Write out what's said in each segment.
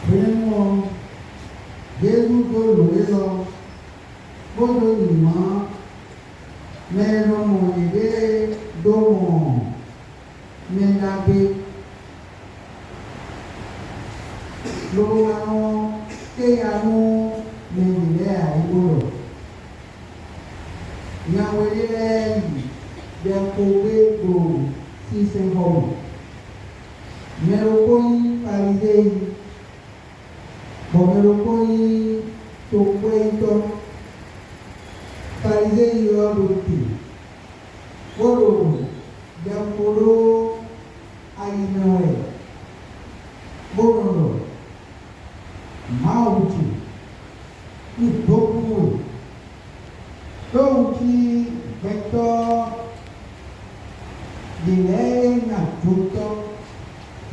Vraiment, Jésus de l'eau, pour le mais l'homme est d'homme, mais la vie, l'homme, et à nous, mais il est à l'eau. Yahweh, des pauvres pour 6 ans. Mais le pays parisien, comme le pays tout pointant, parisien y a beaucoup. Polo, des polo à Inoué. Polo, Mauti, il beaucoup. Donc, Vector, il est un tout.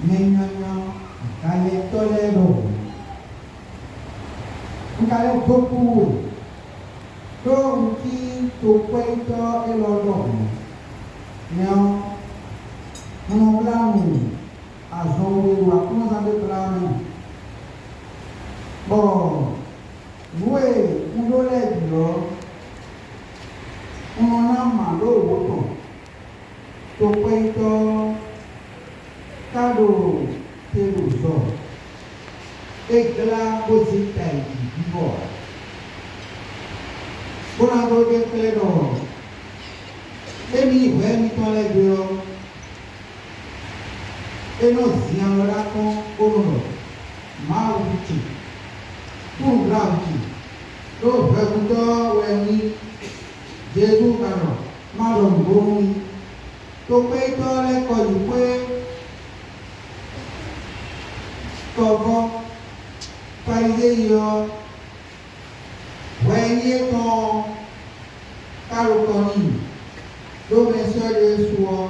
Maintenant, allez tolérer. Vous allez beaucoup. Donc, qui tout pointe et l'ordre. Non, on blâme à Zoé ou à comment on blâme. Bon, oui, on doit l'aider. On a mal au bouton. Tout pointe. Cadeau Pérousson, éclat positif du bord. Pour la bonne éclaireur, et mi vraiment dans les deux, et nous y allons pour nous, Maouti, pour Graviti, nous venons oui, Jésus Caron, Madame Boumi, tout pays dans les colis. Comment payer voyez ton caroconi, le monsieur de soi,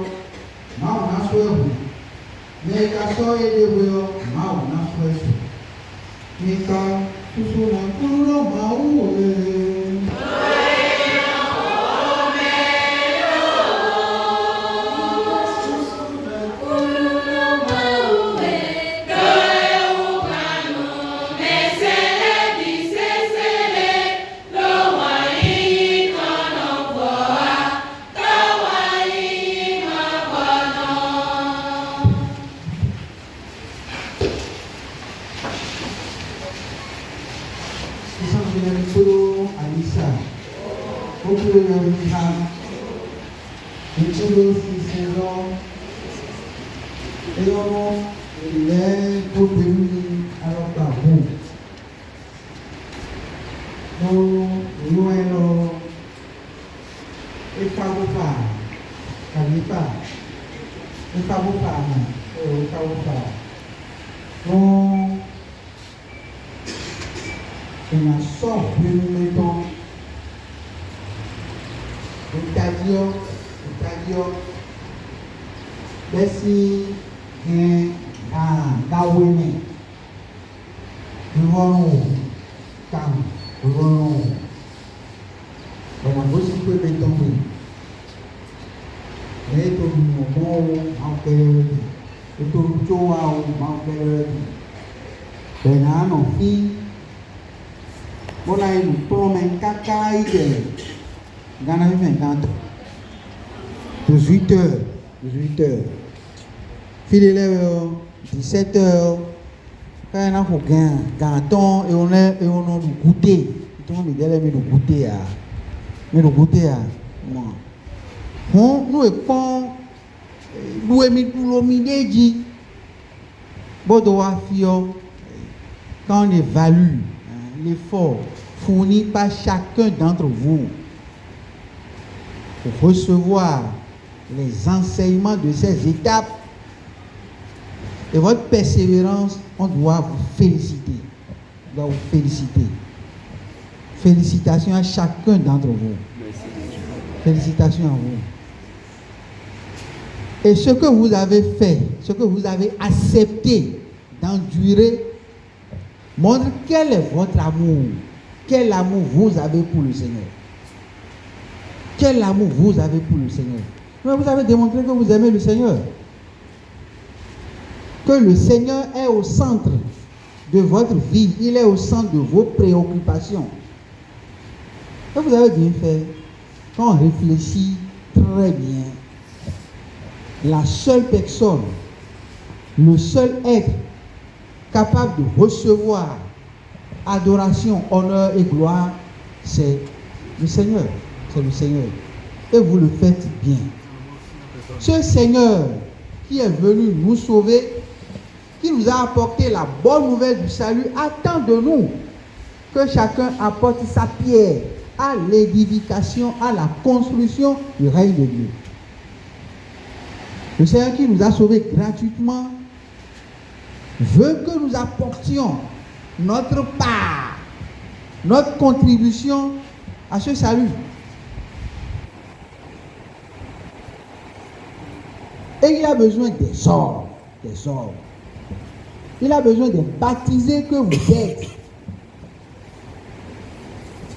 ma soeur, mais qu'à soeur et de voyons, ma soeur, mais quand tout ce monde, Fidèle 17h, quand on a fait gâteau et on a le goûter. Tout le monde me dit le goûter à. Mais le goûter à. Nous écoutons, nous émettons l'omidéji. Quand on évalue l'effort fourni par chacun d'entre vous pour recevoir les enseignements de ces étapes et votre persévérance, on doit vous féliciter. On doit vous féliciter. Félicitations à chacun d'entre vous. Félicitations à vous. Et ce que vous avez fait, ce que vous avez accepté d'endurer, montre quel est votre amour. Quel amour vous avez pour le Seigneur. Quel amour vous avez pour le Seigneur. Mais vous avez démontré que vous aimez le Seigneur. Que le Seigneur est au centre de votre vie, il est au centre de vos préoccupations. Et vous avez bien fait, quand on réfléchit très bien, la seule personne, le seul être capable de recevoir adoration, honneur et gloire, c'est le Seigneur. C'est le Seigneur. Et vous le faites bien. Ce Seigneur qui est venu nous sauver, qui nous a apporté la bonne nouvelle du salut, attend de nous que chacun apporte sa pierre à l'édification, à la construction du règne de Dieu. Le Seigneur qui nous a sauvés gratuitement veut que nous apportions notre part, notre contribution à ce salut. Et il a besoin des hommes, des hommes. Il a besoin des baptisés que vous êtes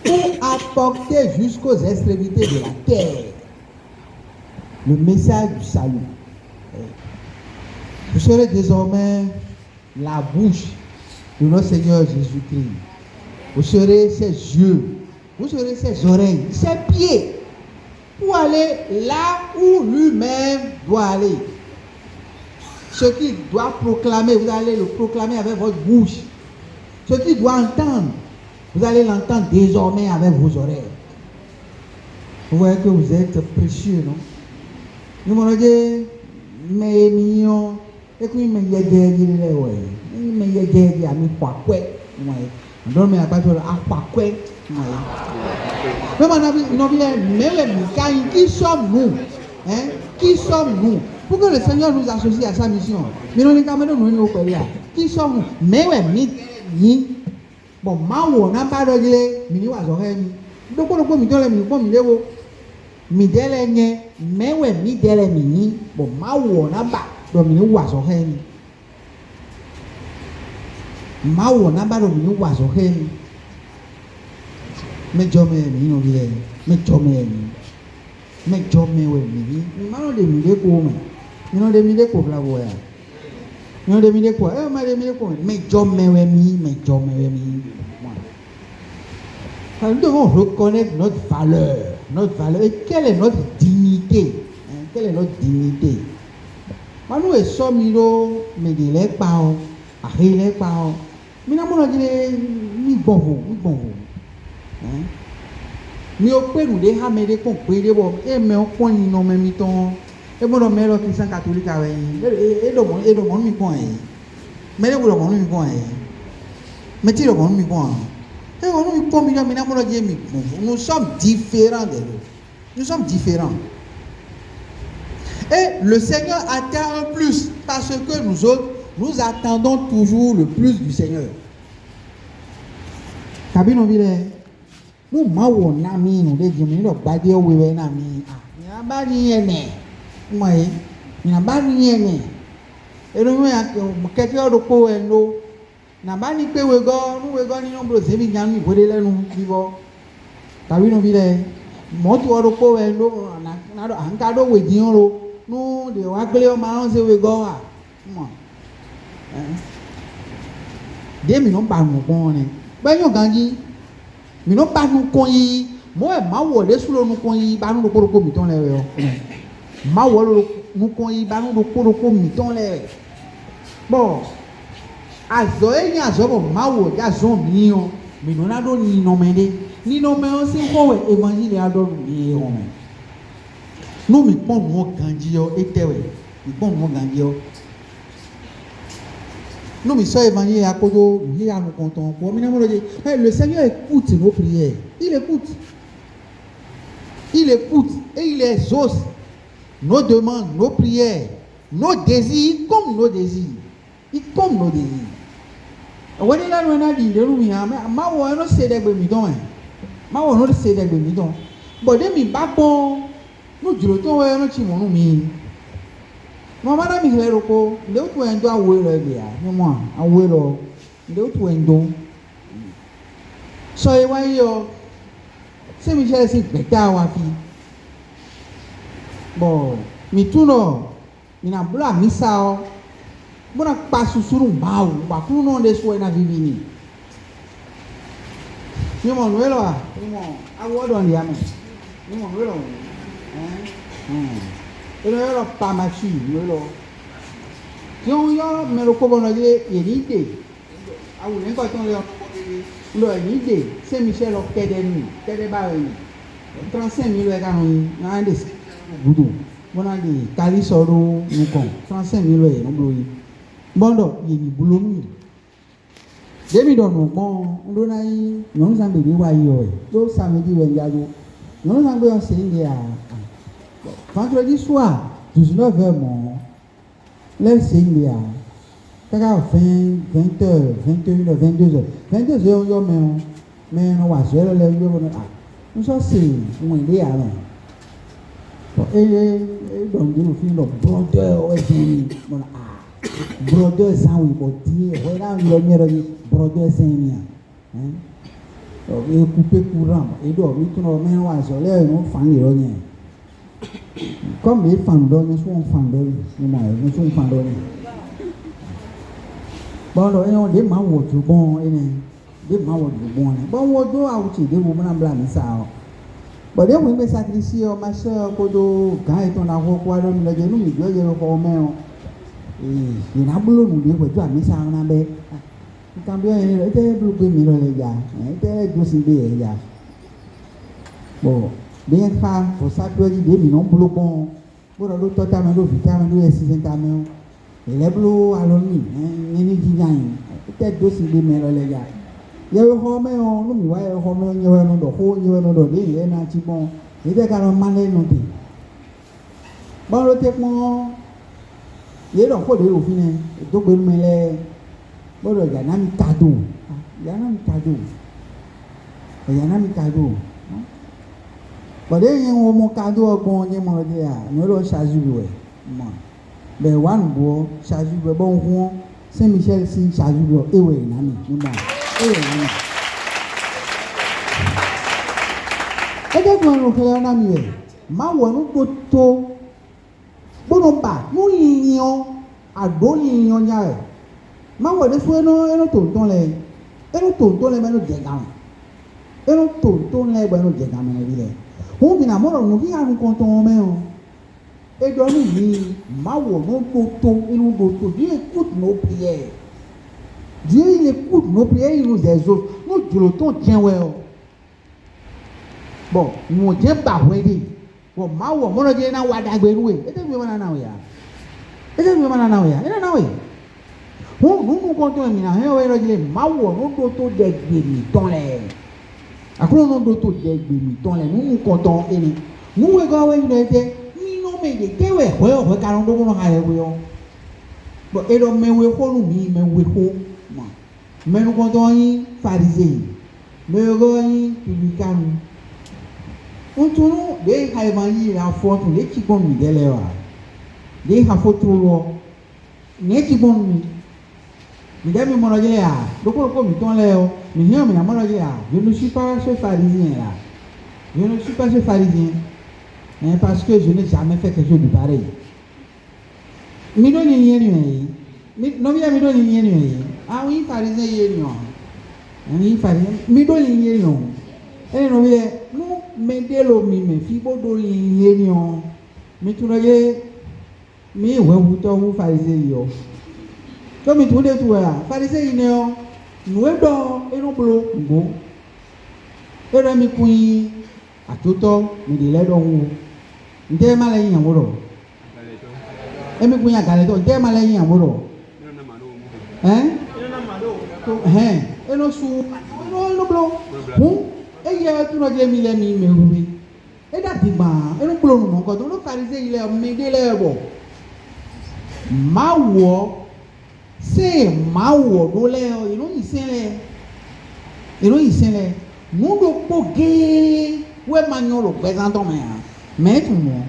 pour apporter jusqu'aux extrémités de la terre le message du salut. Vous serez désormais la bouche de notre Seigneur Jésus-Christ. Vous serez ses yeux, vous serez ses oreilles, ses pieds, pour aller là où lui-même doit aller. Ce qu'il doit proclamer, vous allez le proclamer avec votre bouche. Ce qu'il doit entendre, vous allez l'entendre désormais avec vos oreilles. Vous voyez que vous êtes précieux, non? Nous m'avons dit, mais mignon, et puis mais il y a des ouais, mais il y a des amis quoi quoi, ouais. Donc mais pas toujours à quoi quoi, ouais. Mais mon ami, mais qui sommes-nous, hein? Qui sommes-nous? Pour que le Seigneur nous associe à sa mission. Mais non, nous qui sommes-nous? Mais ouais, mi bon, on n'a pas de mini oiseau, donc on peut me donner mi dele nye mewe mi dele mini bo mawo na ba do mini wazo hen mawo na ba do mini wazo hen me jome mi no bile me jome we mi ma no de mi de ko ma mi no de mi de ko bla bo ya mi no de mi de ko ma de mi de ko me jome we mi nous devons reconnaître notre valeur. Et quelle est notre dignité? Quelle est notre dignité? Nous sommes mais de l'époque, à l'époque, mais nous avons dit, nous bon. Mais au point où les hamés de compris, et mais au point où nous même temps, et bon, mais le Christian catholique avait, et le monde mi point, mais le monde mi point, mais tu le monde mi point. Nous sommes différents de nous. Nous sommes différents. Et le Seigneur attend un plus parce que nous autres, nous attendons toujours le plus du Seigneur. Nous Nabani pe wego ni nombro zemi nyanu ibode lenu bibo tawi no bile motu oroko we no na do anka do we din ro nu de wa gbele o ma ran se wego wa mo de mi no ba nu kon ni pe yan ganji mi no ba nu kon yi mo e ma wo le sulo nu kon yi ba nu do koroko mi ton le o ma wo lo nu kon yi ba nu do koroko mi ton le bon azoe azobo mawo ya zomio minona do ni nomende ni nomeo si kowe évangile ado ni home no mi pon mo ganji yo etewe mi pon mo ganji yo no mi so évangile akodo ni ya no konton po mi na mo le le Seigneur écoute nos prières, il écoute et il exauce nos demandes, nos prières, nos désirs comme nos désirs. Comme nos désirs. When you learn when I did the room, ma won't say that we don't. Ma won't say that we don't. But then me backbone, no juroto, no chimon me. Mamma mi heroko, don't went to a will earlier. No more, I will. Don't went do. So why you say me shall see better wafi. Bo, me too no. In a black missile. Bona passo sur um baú, baú não desce na vivini. Irmão, não é lá? Irmão, agora onde é, irmão, não é lá? Ele é lá para machi, não é lá? Se eu me recordo na dia, ele tem. A mulher vai ter lo ele c'est Michel au kedeni kede ba yi 35 000 e ka no na de budu bona de kali soro nko 35 000 e no blo yi bondo yi ni bulo mi demi do no bon ndo na yi no san be wa yi o do samedi we njago no san be o se ndi a vendredi soir 19h mon le se ndi a Kaka 20, 20h, 21h, 22h. 22h, yo mais on va se le yo bon ah. Nous ça c'est on est là. Et donc nous fin le brother ouais bon ah. Brother ça oui bon dire voilà le numéro brother c'est mien. Hein? Donc et couper courant et donc nous on mais on va se le on fan le rien. Comme les fans donc nous sont fans de nous sommes fans de bon on des ma wo ju bon ene des ma wo ju bon bon wo do auti des wo na bla mi sa bon des wo me sacrifier o ma sœur ko do ga e ton na ko kwa do mi le nu mi jo je ko me o e na blo nu de ko ju mi sa na be kan bi ene te blo ko mi lo le ja te do si be ja bon bien fa fo sa do di de mi non blo bon bo do to ta me do vitamin do e si ta me les bleus alors ni ni jijan peut-être aussi des mères les gars il y a eu homme on nous mi wa homme ni wa no do ho ni wa no do de na ti bon il était quand même mané no ti bon le te mo ye do ko de o fine to gbe mi le bo do ya na mi cadeau ya na mi cadeau bo de yin o mo cadeau bon ni mo de ya no lo charge we mo ben wan bo charge be bon ho Saint Michel si charge be ewe na mi ni mo ewe na ede ko no kele na mi e ma wo no go to bono ba no yiyan agbo yiyan nya e ma wo de so eno to le me no je gan eno to le be no je gan me ni le ho bi na mo no ki anu kon ton me o et donc lui, Mawo non boto, il nous boto. Dieu écoute nos prières. Dieu il écoute nos prières, il nous exauce. Nous dilotons tiens ouais. Bon, nous Dieu pas ouais dit. Bon, Mawo mon Dieu na wada gberuwe. Et tu veux na ya. Et tu veux na ya. Et na we. Nous comptons mina he ouais le Dieu Mawo non boto de gbemi ton les. Akolo non boto de gbemi ton les. Nous comptons eni. Nous we go ouais une mais que ouais ouais quand on doit aller ouais bon et donc mais ouais quoi nous mais ouais quoi mais nous comptons y pharisé mais nous publicain on tourne des évangile la foi tous les qui bon Miguel là des ha photo lo ne qui bon mi demi mon Dieu là donc on mi ton là mi rien mi na mon Dieu là je ne suis pas ce pharisien là je ne suis pas ce pharisien parce que je n'ai jamais fait quelque chose de pareil. Midoni ni non bien midoni ni ah oui pharisien yénion oui pharisien midoni ni non et non bien nous medelo mi me fibo do yénion mi tunaye mi we wuto wu pharisien yo to mi tu de tu là pharisien yénion nous do et non blo ngo et là mi kui atoto mi de le do wu nde mala yin amuro emi kunya galeto nde mala yin amuro eno su no blo hu eye tu no je mi le mi me rubi e da ti gba eno blo nu ko to no farise ile mi de le bo mawo se mawo do le o ino isele mu do poge we manyo lo pesanto me Mets-moi.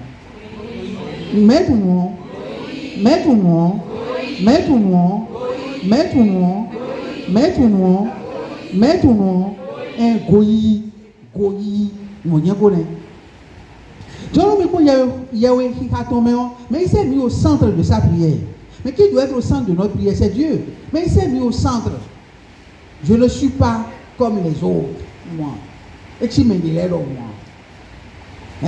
Un goyi, mon yagone. Je ne me connais pas, mais il s'est mis au centre de sa prière. Mais qui doit être au centre de notre prière? C'est Dieu. Mais il s'est mis au centre. Je ne suis pas comme les autres. Moi. Et tu me dis, là, moi.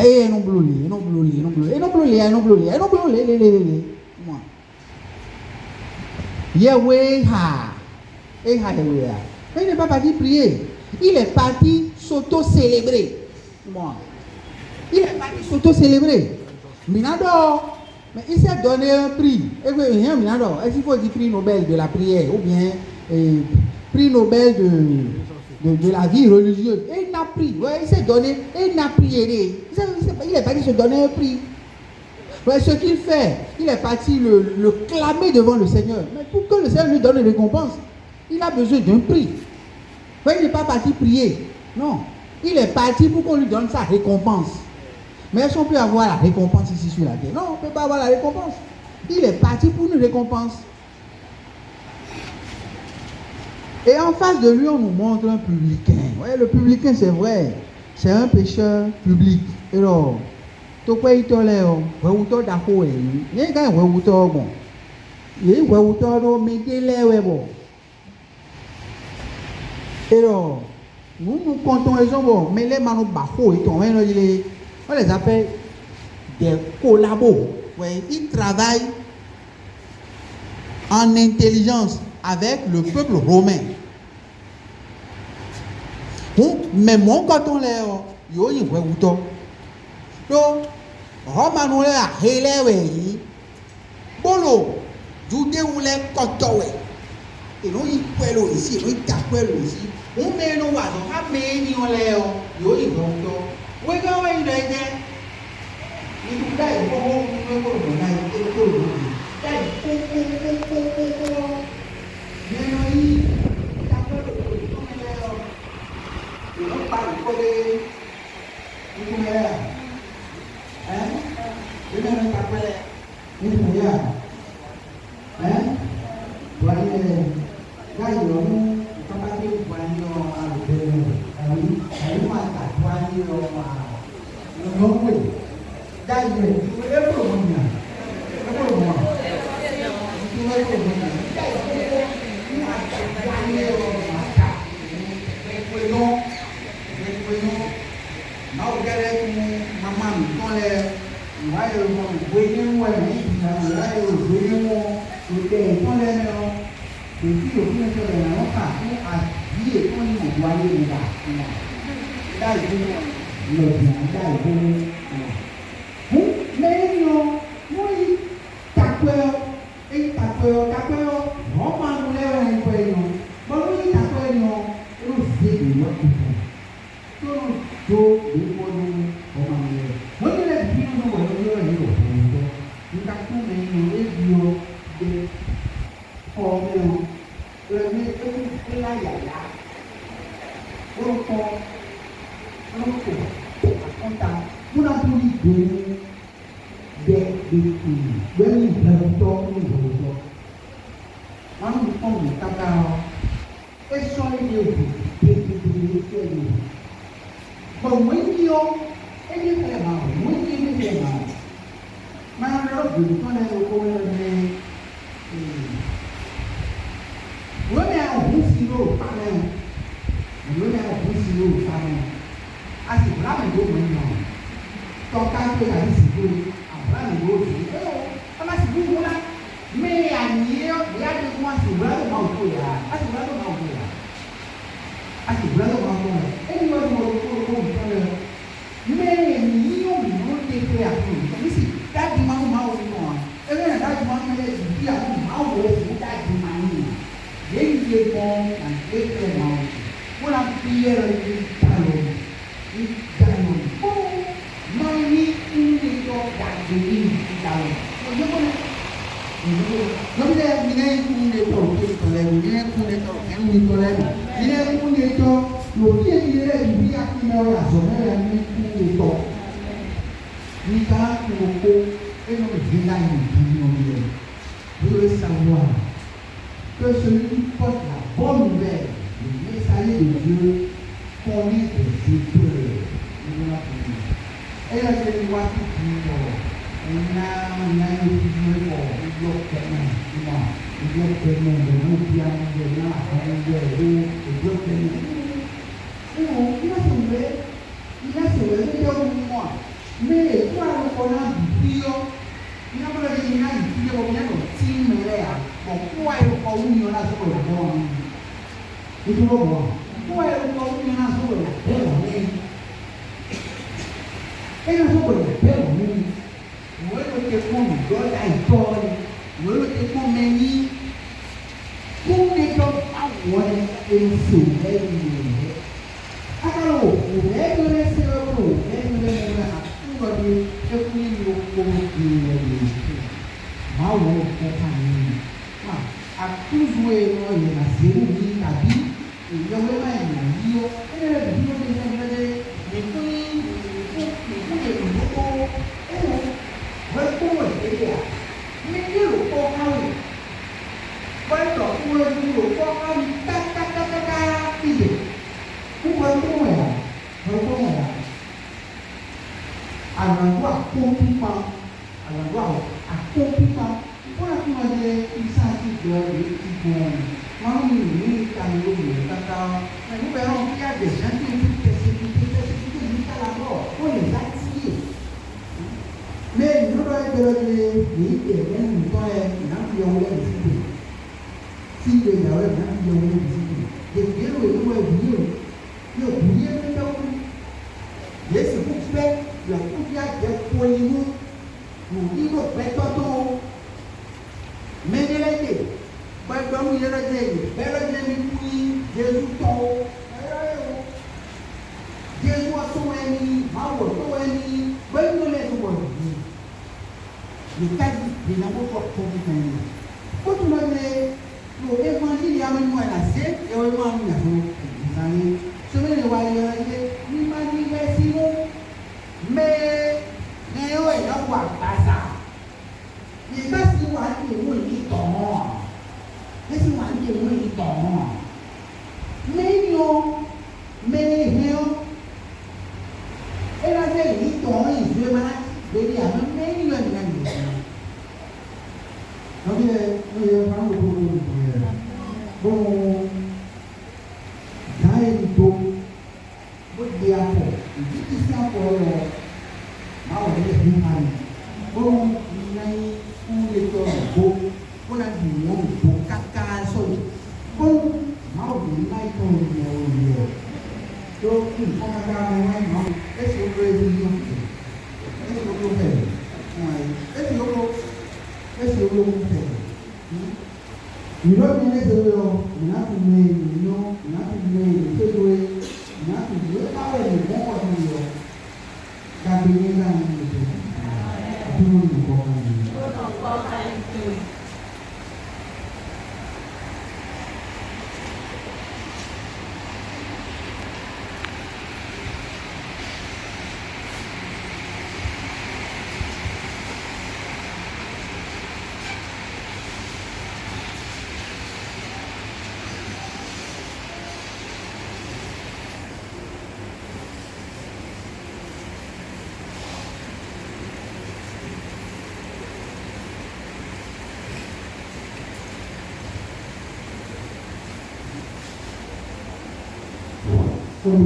Eh, non, bloli, non, bloli, non, bloli, non, bloli, non, bloli, non, bloli, moi. Yahweh, ha. Et ha, Yahweh, ha. Mais il n'est pas parti prier. Il est parti s'auto-célébrer. Moi. Il est parti s'auto-célébrer. Minador. Mais il s'est donné un prix. Et oui, Minador. Est-ce qu'il faut dire prix Nobel de la prière ou bien prix Nobel de la vie religieuse? Et il n'a pris. Ouais, il s'est donné. Et il n'a prié. Il est parti se donner un prix. Ouais, ce qu'il fait, il est parti le clamer devant le Seigneur. Mais pour que le Seigneur lui donne une récompense, il a besoin d'un prix. Ouais, il n'est pas parti prier. Non. Il est parti pour qu'on lui donne sa récompense. Mais est-ce qu'on peut avoir la récompense ici sur la terre? Non, on ne peut pas avoir la récompense. Il est parti pour une récompense. Et en face de lui, on nous montre un publicain. Ouais, le publicain, c'est vrai. C'est un pécheur public. Et alors, tout quoi il t'a l'air, ouais, d'accord, il y a un gars, ouais, bon. Il y a un ouais, mais il est ouais, bon. Et alors, nous comptons les gens, bon, mais les manos bafos, on les appelle des collabos. Ouais, ils travaillent en intelligence avec le peuple romain. Mais mon canton là, il y a un vrai bouton. Donc, Romain là, il est bolo, Judée ou les cantons. Et nous, il peut ici, nous, il peut ici. On met nos oiseaux, on met nos léons, il y a un vrai bouton. Oui, quand on est là, il nous a dit,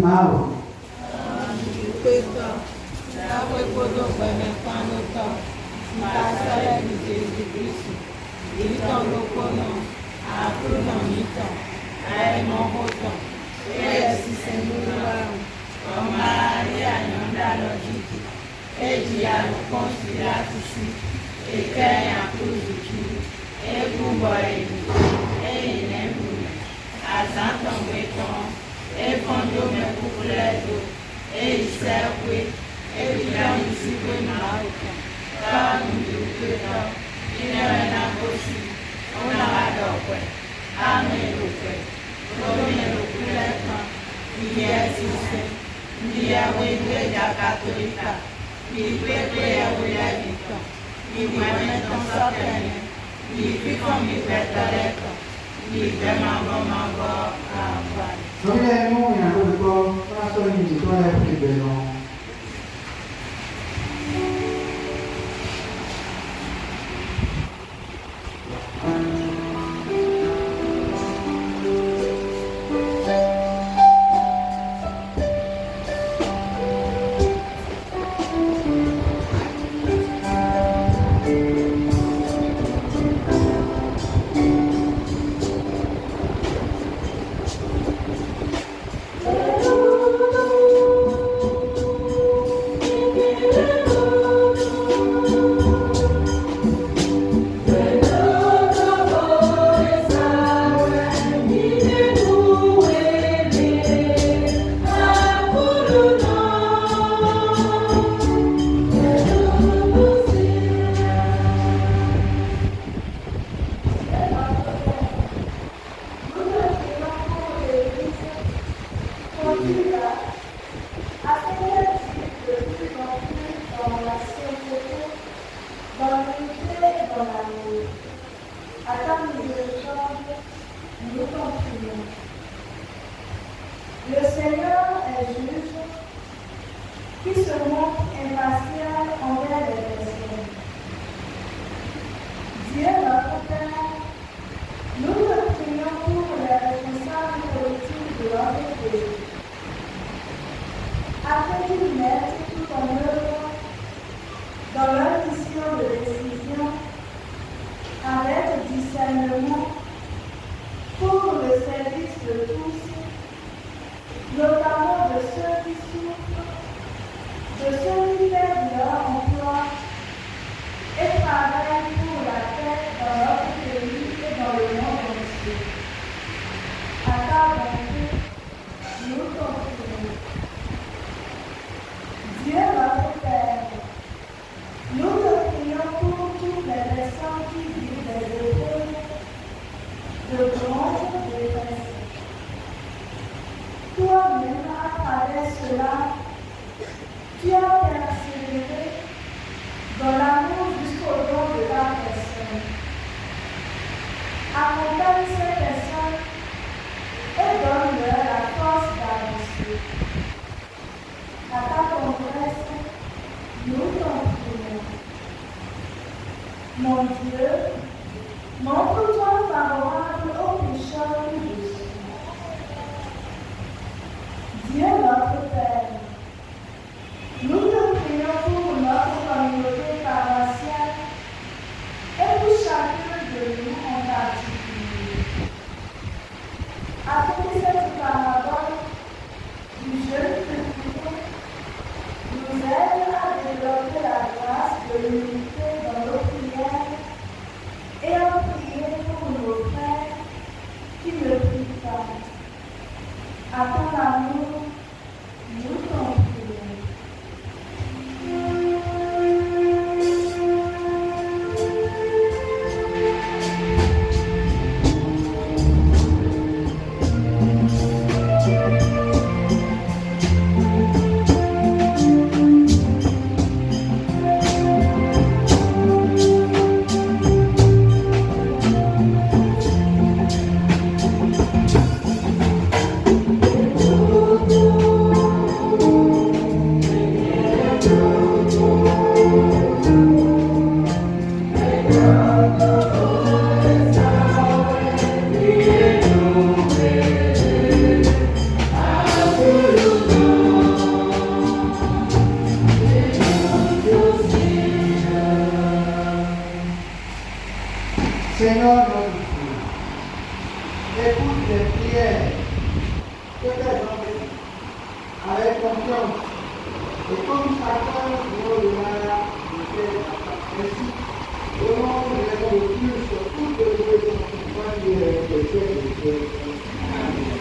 Malo. Pesa, dawe kodo bene panoto, mbasale ni Jesu Kristo. Ito lokono, akuno nito, ai mohoto, esi senura, Maria nyonda logiki, eji ya lukonsi ya tusi, ekenya kuzuki, egumbo ebi, eyi nembule, azanto mweton, efondo mekukuledo, eisekwe, ebilanyisikwe nauka, kanu yukedo, inewena kosi, unawadokwe, amelukwe, lomelukuleka, iyesise, ndiyeweweja katolika, ikwekweyeweledika, iwemeton sokene, ifikomipetoleka, ibemagomago abali. Noi abbiamo una cosa, una sola vincitore che bello. miséricorde, nous t'en prions. Le Seigneur est juge, qui se montre impartial envers les personnes. Dieu notre Père, nous te prions pour les responsables politiques de notre pays, afin qu'ils mettent tout en œuvre dans leur mission de décision avec discernement pour le service de tous, notamment de ceux qui souffrent, de ceux qui perdent leur emploi et travaillent pour la paix dans notre pays et dans le monde entier. À ta bonté, nous t'en prions. Dieu notre Père, nous te prions pour toutes les personnes qui vivent des épreuves de grande détresse. Toi-même, à travers cela, tu as persévéré dans l'amour jusqu'au don de ta personne. Accompagne ces personnes et donne-leur la force d'avancer. À ta tendresse, nous t'en prions. Mon Dieu, montre-toi favorable aux pécheurs que je suis. Dieu notre Père, nous te prions pour notre communauté paroissiale et pour chacun de nous en particulier, afin que cette parabole du jeune public nous aide à développer la grâce de l'unité dans nos prières et à prier pour nos frères qui ne prient pas. À ton amour, nous t'en prions. Seigneur notre Dieu, écoute les prières que tes enfants avec confiance et comme chacun nous donnera de faire ainsi. Au nom de Dieu, sur toutes les choses qui sont de Dieu. Amen.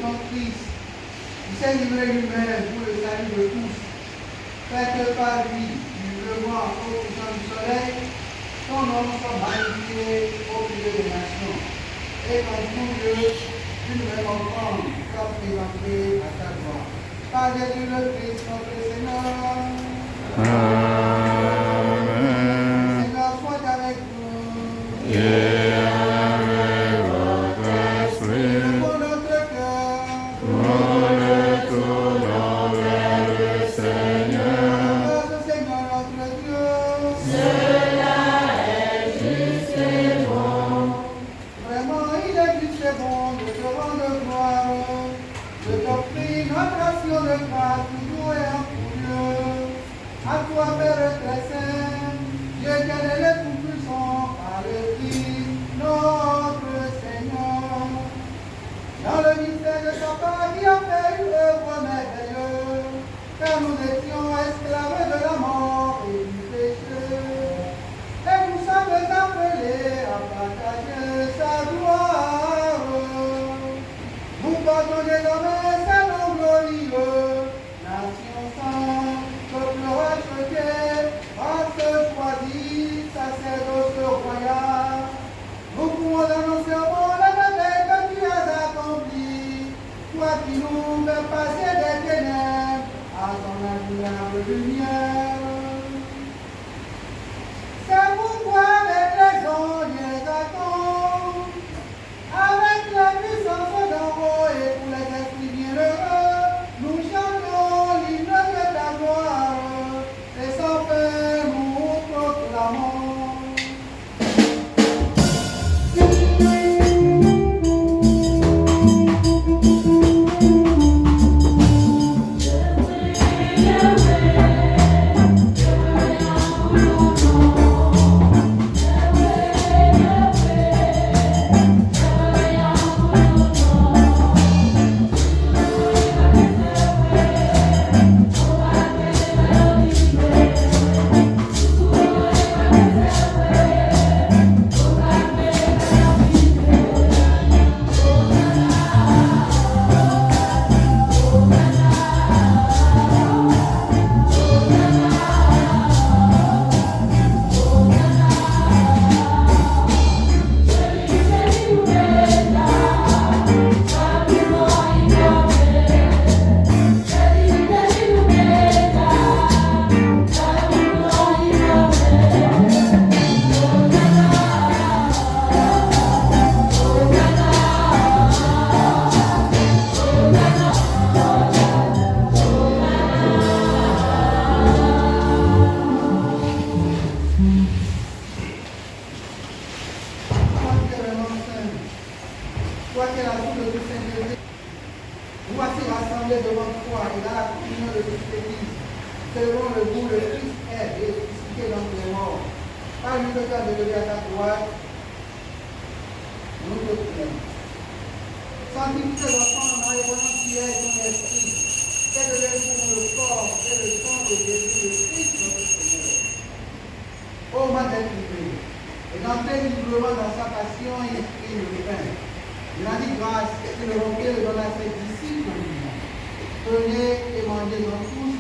ton Christ, il s'est livré lui-même pour le salut de tous. Fait que par lui, du levant au couchant du soleil, ton nom soit magnifié au milieu des nations. Et qu'en tout lieu, une même offrande soit présentée à ta gloire. Par Jésus le Christ, notre Seigneur. Amen. Seigneur, sois avec nous. Et avec votre esprit, Pour notre cœur. prenez tout dans le Seigneur. Grâce au Seigneur notre Dieu. Vraiment, il est juste et bon de te rendre gloire. Je t'offrir notre action de grâce, toujours et en tout lieu. À toi, Père très saint, Dieu éternel et tout-puissant, par le Christ, notre Seigneur. Dans le mystère de sa part, qui a fait une œuvre merveilleuse, car nous étions esclaves de la mort et du péché. Et nous sommes appelés à partager sa gloire. Nous portons désormais sa nom glorieux, nation sainte, peuple racheté, race choisie, sacerdoce royal. Nous pouvons annoncer au monde la merveille que tu as accomplie, toi qui nous fais passer des ténèbres à ton admirable lumière. C'est pourquoi avec les anges et les archanges, avec la puissance d'en haut et tous les esprits bienheureux, nous chantons l'hymne de ta gloire, et sans fin nous proclamons. Toi qui es la source de toute sainteté, nous voici rassemblés devant toi et dans la communion de toute l'Église, selon le goût le Christ est ressuscité dans les morts. Par lui que tu as délevé à ta droite, nous te prions. Sanctifie tes enfants dans la révérence qui est ton esprit, fais de leur pour le corps et le sang de Jésus le Christ notre Seigneur. Ô Madame Privé, et d'entrer librement dans sa passion et esprit le pain. Il a dit grâce que le rompait le donne à ses disciples en disant, prenez et mangez-en tous,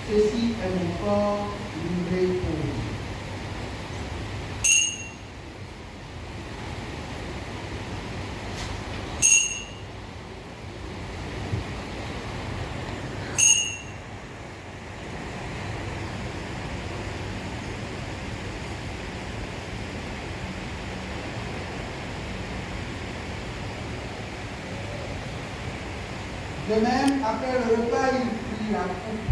ceci est mon corps livré pour vous. De même, après le repas, il prit la coupe.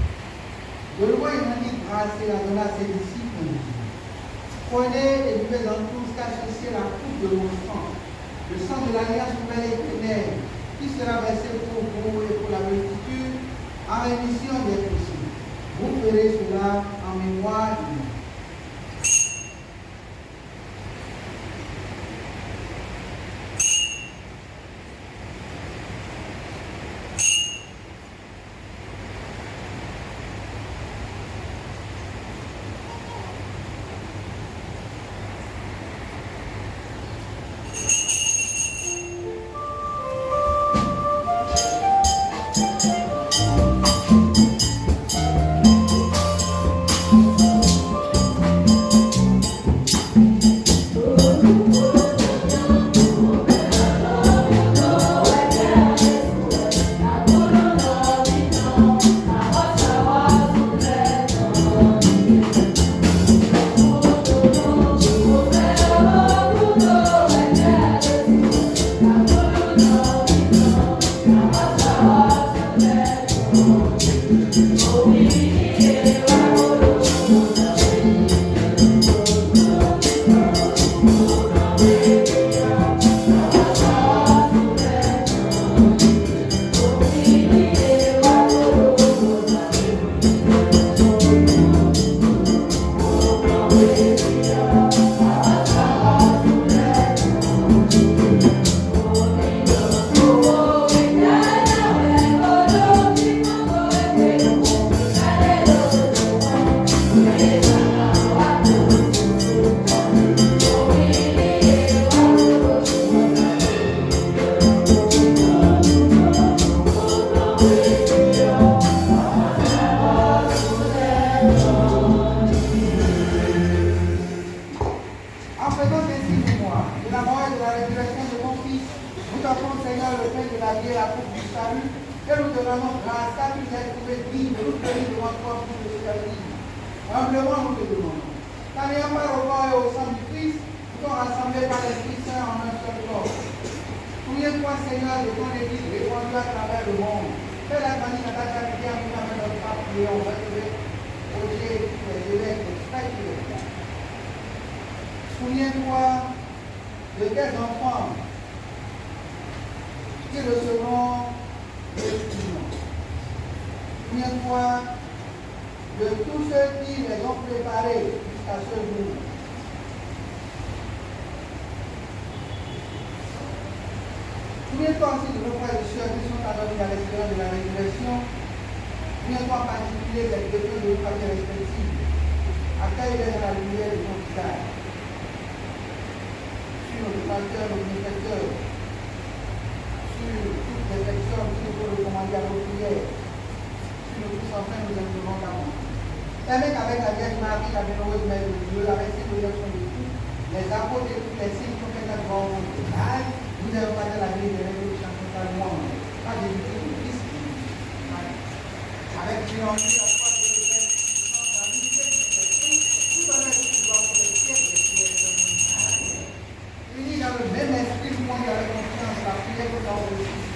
De loin, il rendit grâce et la donna à ses disciples. Prenez et buvez-en tous, car ceci est la coupe de mon sang, le sang de l'alliance nouvelle et éternelle, qui sera versé pour vous et pour la multitude en rémission des péchés. Vous ferez cela en mémoire de moi. nous te rendons grâce, car tu nous as trouvé digne de nous tenir devant toi pour le servir. Humblement, nous te demandons. Car n'ayant pas recours au sang du Christ, nous sommes rassemblés par l'Esprit Saint en un seul corps. Souviens-toi, Seigneur, de ton Église répandue à travers le monde. Fais la famille de ta charité en nous amenant notre pape Léon, Roger, les évêques, les prêtres et les frères. Souviens-toi de tes enfants qui recevront les instruments. Souviens-toi de tous ceux qui les ont préparés jusqu'à ce jour. Souviens-toi aussi de nos frères et sœurs qui sont adorés à l'extérieur de la résurrection. Souviens-toi en particulier des défauts de nos familles respectives. Accueille-les dans la lumière de ton visage. Sur nos pasteurs, nos bénéfacteurs, sur toutes les personnes qui nous peuvent recommander à nos prières, sur nos tous enfants, nous demandons d'amour. Permets qu'avec la Vierge Marie, la bienheureuse Mère de Dieu, la récite de l'élection de tout, les apôtres et tous les signes qui ont fait notre grand monde de l'âge, nous avons pas la vie de révolution totalement, pas de Jésus-Christ, avec triomphe, la foi de l'évêque, la unité de l'Esprit, tout en être pouvoir pour les siècles et siècles. Unis dans le même esprit, nous demandons avec confiance la prière de notre Fils,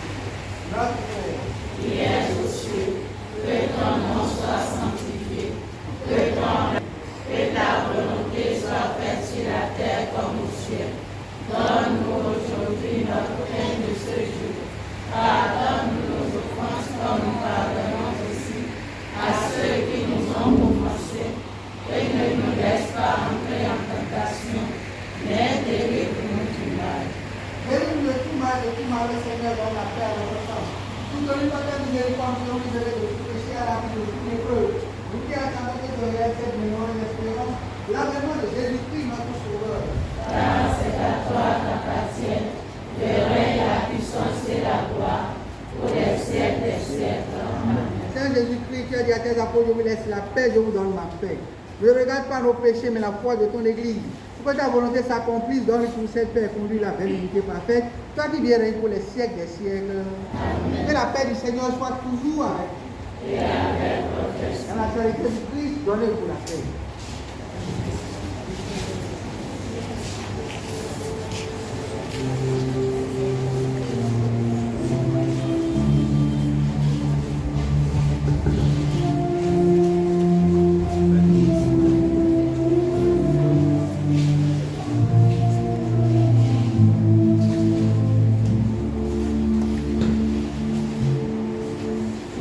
notre Père, qui est aux cieux, que ton nom soit sanctifié, que ta volonté soit faite sur la terre comme au ciel. Donne-nous aujourd'hui notre pain de ce jour. Pardonne-nous nos offenses comme nous pardonnons aussi à ceux qui nous ont offensés. Et ne nous laisse pas entrer en tentation, mais délivre-nous du mal. Délivre-nous de tout mal, Seigneur, dans la paix à notre sang. Tout donne par ta miséricorde, nous libérer de tout péché à la vie de tous les preuves. Nous qui attendons que de cette mémoire et l'espérance, l'avènement de Jésus-Christ, notre Sauveur. Car c'est à toi qu'appartiennent le règne, la puissance et la gloire pour les siècles des siècles. Amen. Saint Jésus-Christ, tu as dit à tes apôtres, je vous laisse la paix, je vous donne ma paix. Ne regarde pas nos péchés, mais la foi de ton Église. Pour que ta volonté s'accomplisse, donne pour cette paix, conduis la vérité parfaite. Toi qui viens régner pour les siècles des siècles. Amen. Que la paix du Seigneur soit toujours avec vous. Et avec votre esprit. Dans la charité du Christ, donnez-vous la paix.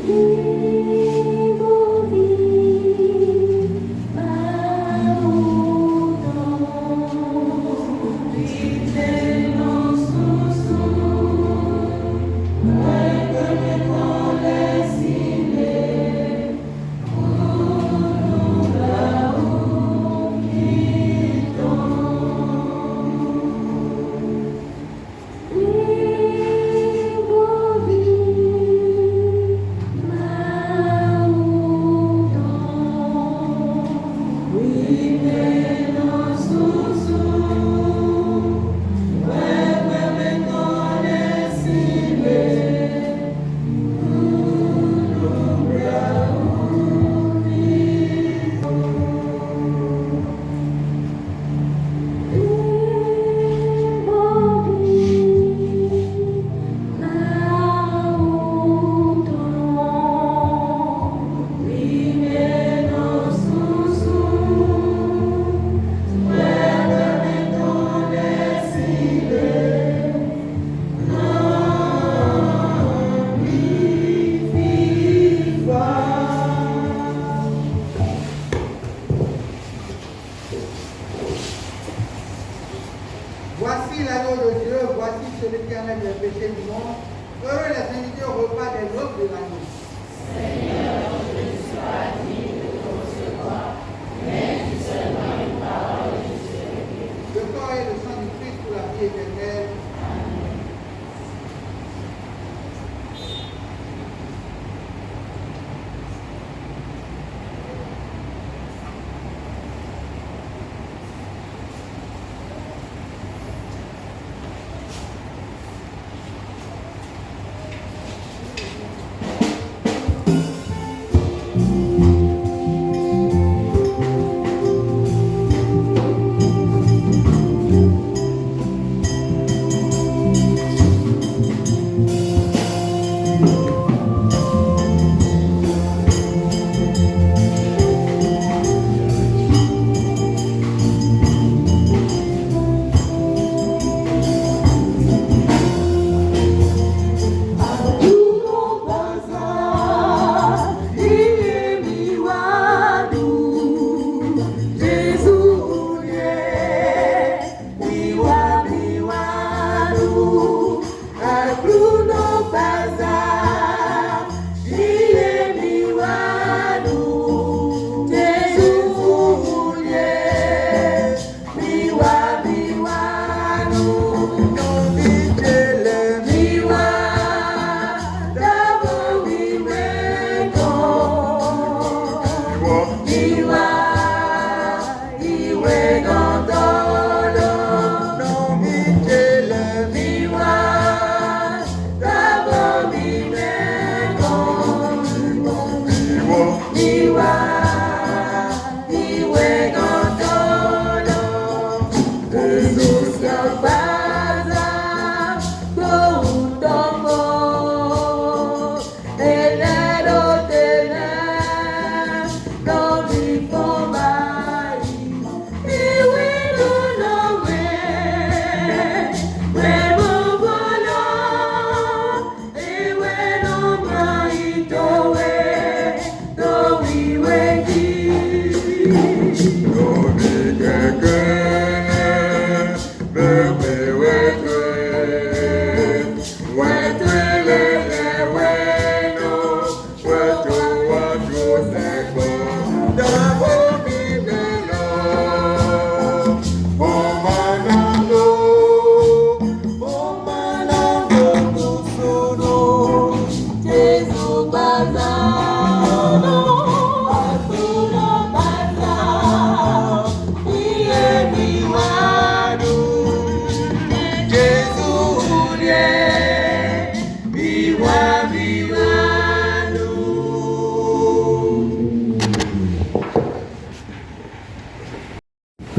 Vivo,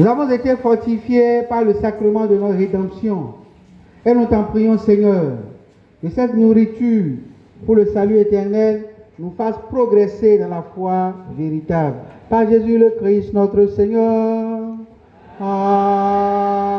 Nous avons été fortifiés par le sacrement de notre rédemption. Et nous t'en prions, Seigneur, que cette nourriture pour le salut éternel nous fasse progresser dans la foi véritable. Par Jésus le Christ, notre Seigneur. Amen.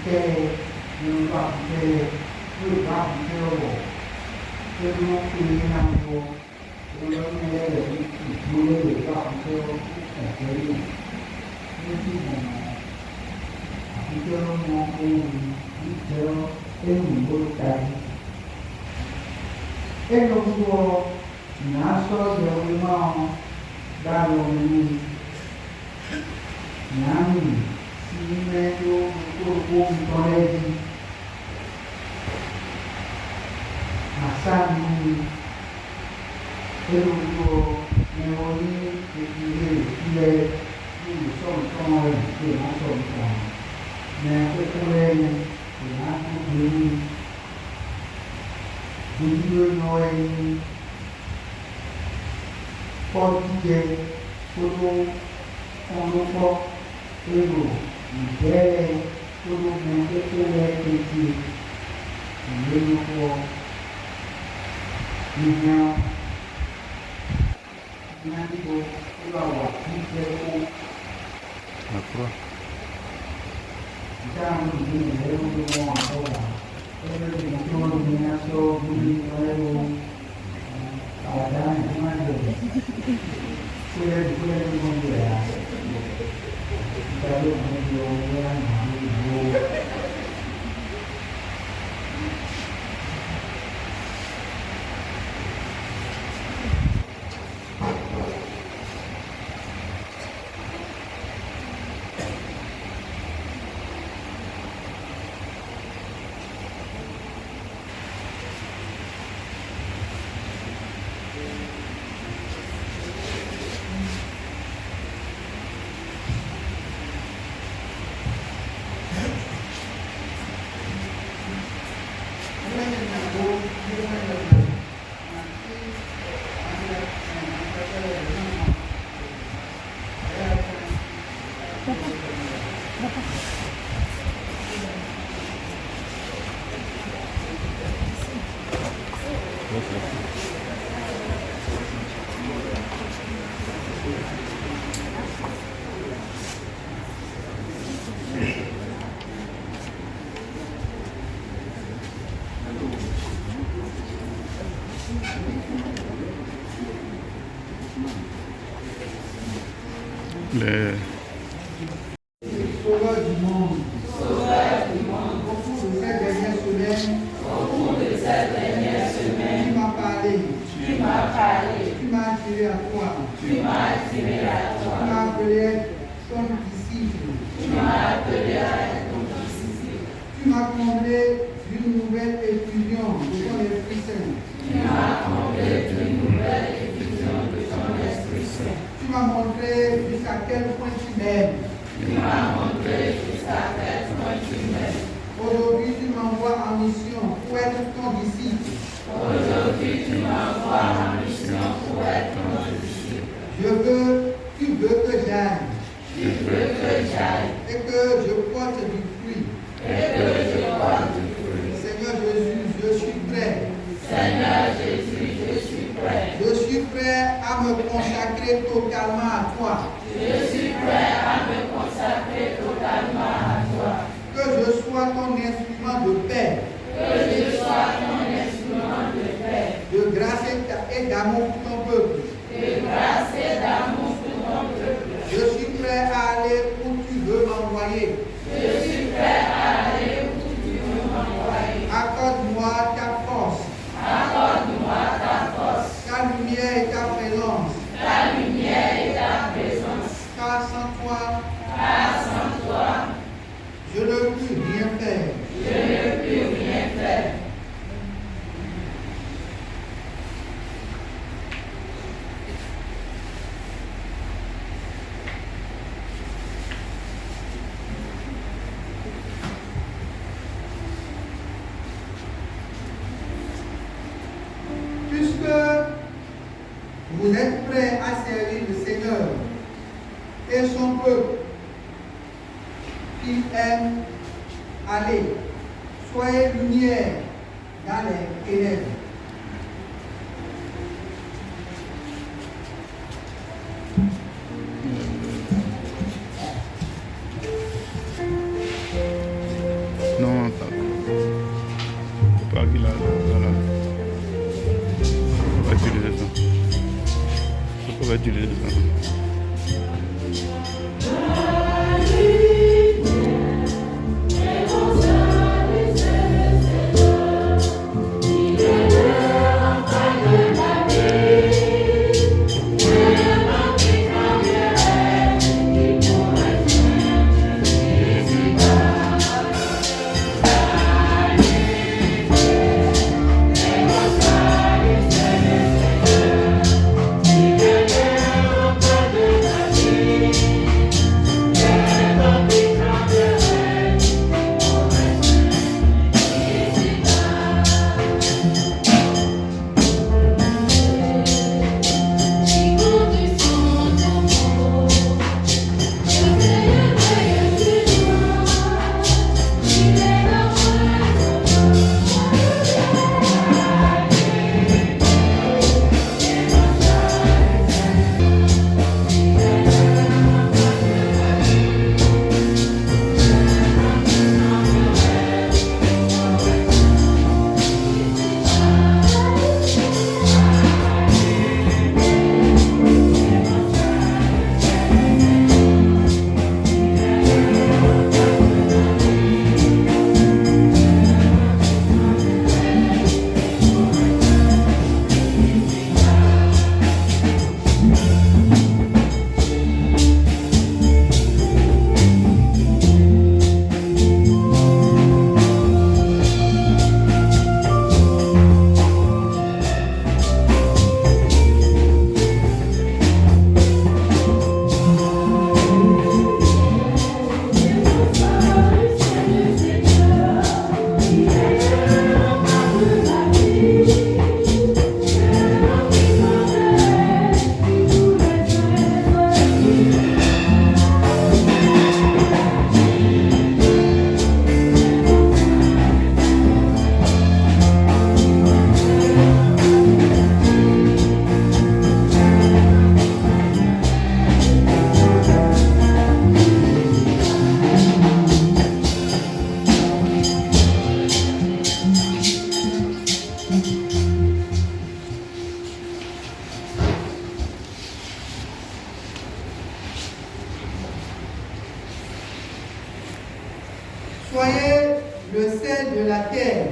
nous va faire, nous va faire, que nous prions, nous nous et nous pouvons naso jauh dalam nami simedo kurkum kolegi masami erudo neoni ile ni son ke mason kon na kekulen na kudini Video noi pode tudo como tudo ideia tudo muito que meio com minha nanti tu lawa video Apa? jangan begini baru mau apa Kalau cuma binaso buli baru keadaan gimana? Sudah mengira. Kalau menjualnya ibu. Le Sauveur du monde. Au cours de cette dernière semaine, tu m'as parlé. Tu m'as attiré à toi. Tu m'as appelé ton disciple. Tu m'as comblé d'une nouvelle effusion de ton Esprit Saint. Tu m'as montré jusqu'à quel point tu m'aimes. Aujourd'hui, tu m'envoies en mission pour être ton disciple. Tu veux que j'aille. Et que je porte du fruit. Seigneur Jésus, je suis prêt. Je suis prêt à me consacrer totalement à toi. Que je sois ton instrument de paix. De grâce et d'amour pour ton peuple. Je suis prêt à aller où tu veux m'envoyer. Accorde-moi ta force. Ta lumière et ta présence. Car sans toi, je ne peux rien faire. Puisque vous êtes prêts à servir le Seigneur et son peuple qu'il aime aller, soyez lumière dans les ténèbres. mettre du lait dedans. Soyez le sel de la terre.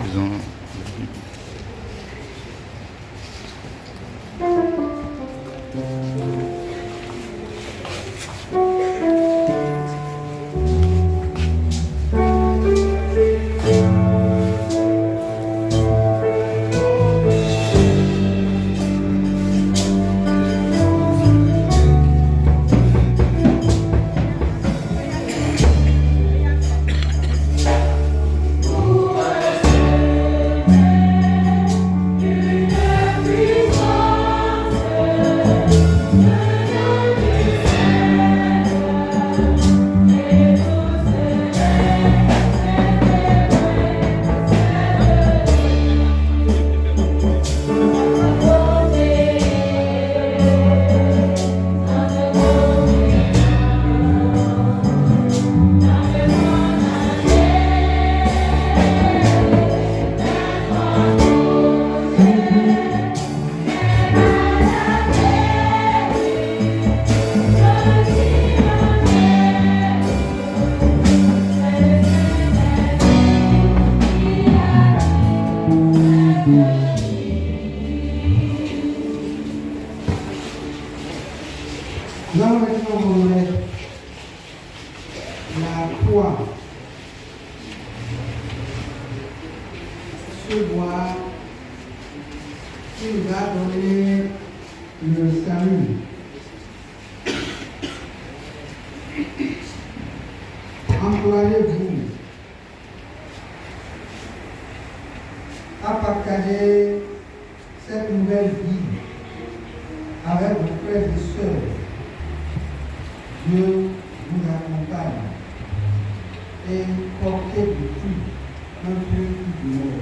Ils ont... Nous allons maintenant vous mettre la croix sur bois qui nous a donné le salut. Encouragez-vous à partager cette nouvelle vie avec vos frères et sœurs. Dieu vous accompagne et portez du fruit, un fruit du monde.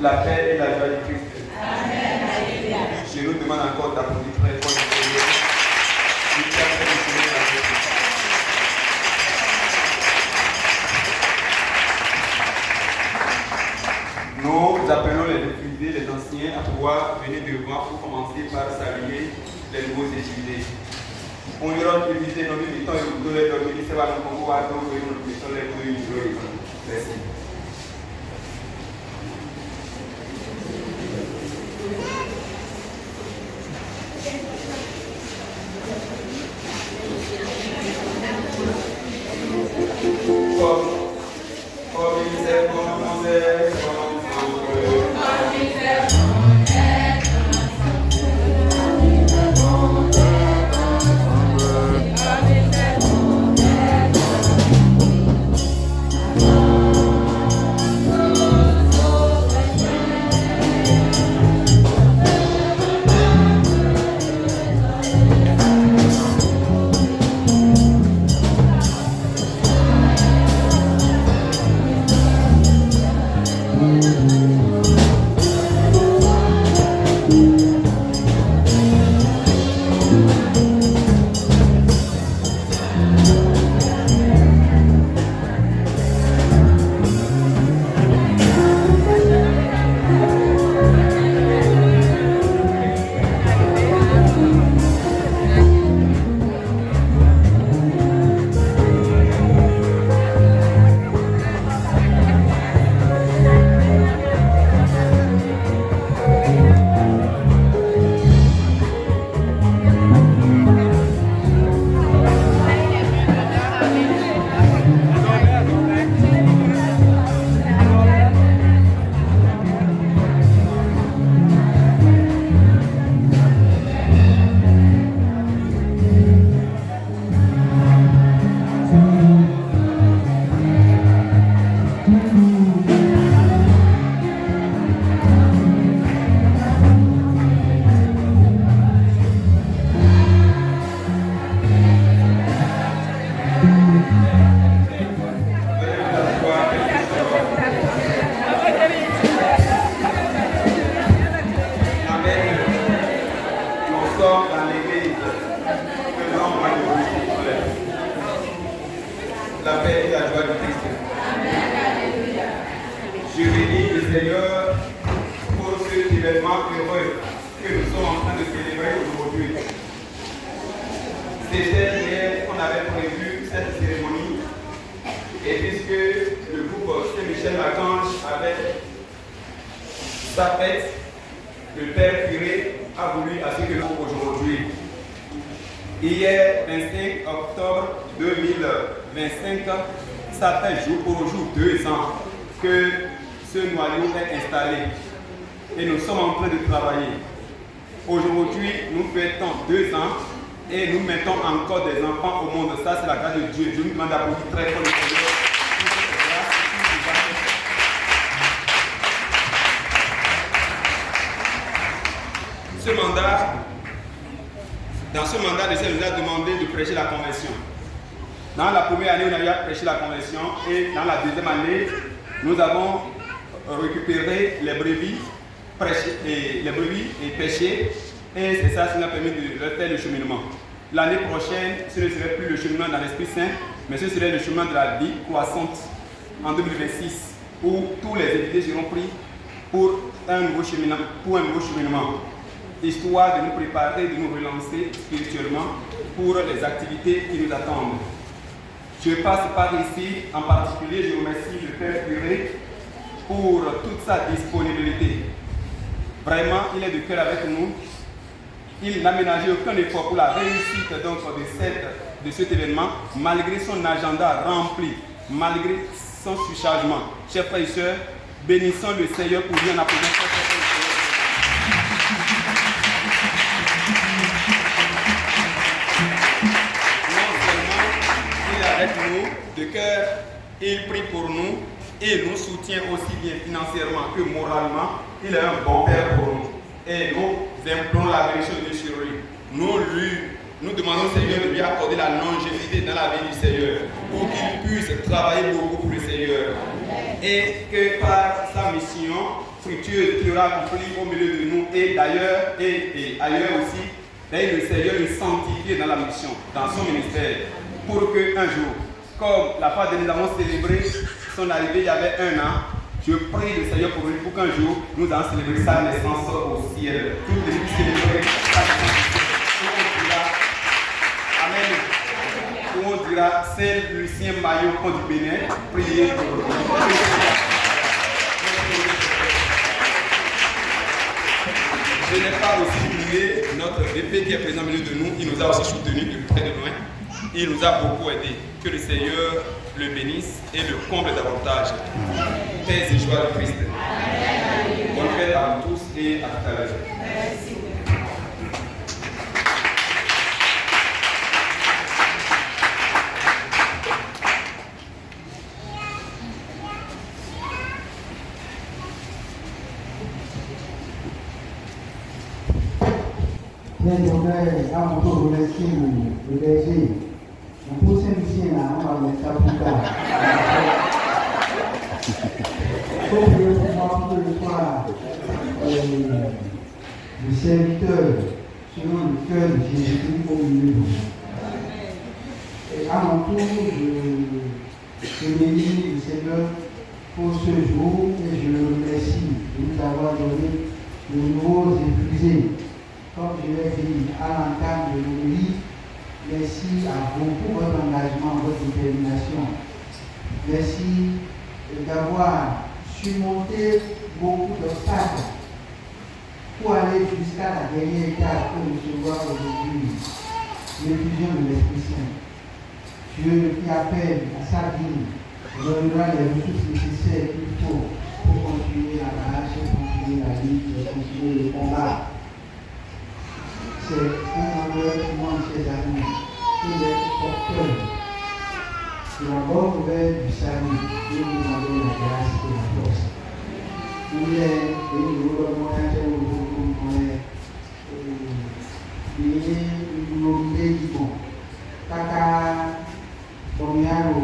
La paix et la joie du Christ. Je nous demande encore d'applaudir très fort le Seigneur. Nous appelons les réfugiés, les anciens, à pouvoir venir devant pour commencer par saluer les nouveaux étudiés. On ira utiliser nos militants et nous donner nos ministères à nos pouvoirs, donc nous mettons les nouveaux. Merci. La paix et la joie du Christ. Je bénis le Seigneur pour cet événement heureux que nous sommes en train de célébrer aujourd'hui. C'était hier qu'on avait prévu cette cérémonie et puisque le groupe Saint-Michel-Archange avait sa fête, le Père curé a voulu à ce que nous aujourd'hui. Hier, 25 octobre 2025, ça fait jour pour jour 2 ans que ce noyau est installé et nous sommes en train de travailler. Aujourd'hui, nous fêtons 2 ans et nous mettons encore des enfants au monde. Ça, c'est la grâce de Dieu. Je nous demande d'applaudir très fort le Seigneur. Dans ce mandat, le Seigneur nous a demandé de prêcher la conversion. Dans la première année, on a prêché la conversion et dans la deuxième année, nous avons récupéré les brebis et pêchées, et c'est ça qui nous a permis de faire le cheminement. L'année prochaine, ce ne serait plus le cheminement dans l'Esprit Saint, mais ce serait le chemin de la vie croissante en 2026, où tous les invités seront pris pour un nouveau cheminement, histoire de nous préparer, de nous relancer spirituellement pour les activités qui nous attendent. Je passe par ici, en particulier, je remercie le Père curé pour toute sa disponibilité. Vraiment, il est de cœur avec nous. Il n'a ménagé aucun effort pour la réussite donc, de cet événement, malgré son agenda rempli, malgré son surchargement. Chers frères et sœurs, bénissons le Seigneur pour bien appeler notre Seigneur. Non seulement il est avec nous de cœur, il prie pour nous, et nous soutient aussi bien financièrement que moralement. Il est un bon père pour nous. Et nous implorons la bénédiction de Dieu sur lui. Nous demandons au Seigneur de lui accorder la longévité dans la vie du Seigneur pour qu'il puisse travailler beaucoup pour le Seigneur. Et que par sa mission fructueuse qu'il aura accomplie au milieu de nous et d'ailleurs et ailleurs aussi, le Seigneur le sanctifie dans la mission, dans son ministère, pour qu'un jour, comme la fois dernière nous avons célébré son arrivée il y avait 1 an, je prie le Seigneur pour lui pour qu'un jour nous allons célébrer sa naissance au ciel. Toutes les filles célébrer sa naissance. Amen. Où on dira Saint-Lucien Maillot du Bénin, priez pour lui. Je n'ai pas aussi oublié notre VP qui est présent au milieu de nous. Il nous a aussi soutenus de près de loin. Il nous a beaucoup aidés. Que le Seigneur le bénisse et le comble davantage. Paix et joie de Christ. Bonne fête à vous tous et à tout à l'heure. Merci. Bien, je voudrais à mon tour remercier le berger. Pour Saint-Lucien, on va mettre ça plus tard. Il faut prier pour moi que le soir, le serviteur, selon le cœur de Jésus-Christ au milieu de nous. Et à mon tour, je bénis le Seigneur pour ce jour et je le remercie de nous avoir donné de nouveaux épuisés. Comme je l'ai dit à l'entame de l'homélie, merci à vous pour votre engagement, votre détermination. Merci d'avoir surmonté beaucoup d'obstacles pour aller jusqu'à la dernière étape que nous recevons aujourd'hui, l'effusion de l'Esprit Saint. Dieu qui appelle à sa vie, donnera les ressources nécessaires qu'il faut pour continuer la marche, continuer la lutte, continuer le combat. C'est un honneur pour moi, chers amis, d'être porteur de la bonne nouvelle du salut. Dieu nous en donne la grâce et la force. Il est venu au moyen de Kaka Bomiaro,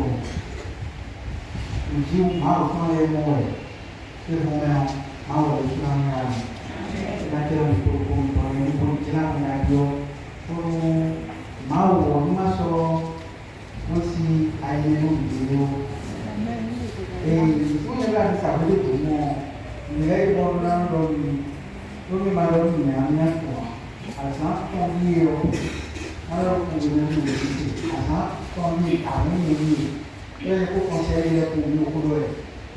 nous disons, Mao Fane Moe, que vous mettez Mao de Sulangan. Nanti orang pun jelas mengadio, pun mau orang masuk, mesti air dulu. Punya kan sahaja tu mo, nilai orang orang malam ni amnya tu, asal kami malam punya tu, asal kami kami ni, dia aku konseri dia punya kudo,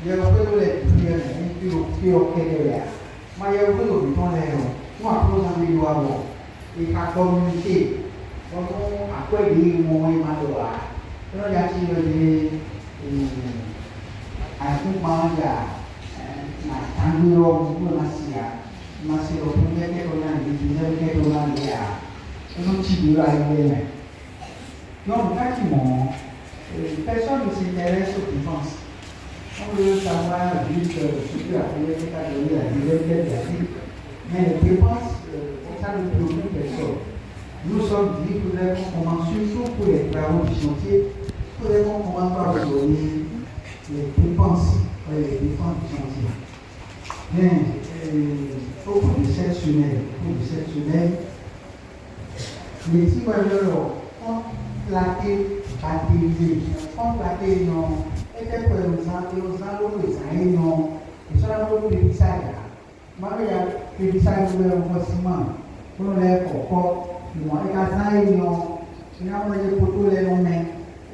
dia apa tu dia ni pio kerja. Mà yêu cái người con này rồi, ngoại quốc sang đi qua rồi, thì các con như thế, con có quay đi ngồi mà được à, nó giá trị là gì, ai cũng mang ra, mà thằng người cũng là mà xí rồi cũng biết cái con này thì giờ cái con này à, nó chỉ được lại về này, nó một cách chỉ mỏ, personne ne s'intéresse aux défenses. On veut savoir vite ce que la politique a donné à l'idée, mais les dépenses, ça ne peut plus personne. Nous sommes dit que nous devons commencer, surtout pour les travaux du chantier, nous devons commencer par donner les dépenses. défendre du chantier. Mais au cours de cette semaine, les petits voyageurs ont plaqué, baptisé, ont plaqué, non, et quelques ans, les gens ils sont là pour les pissages. Moi, il y a des pissages qui sont forcément pour les corps. Moi, les casins, ils ont des poteaux, les noms,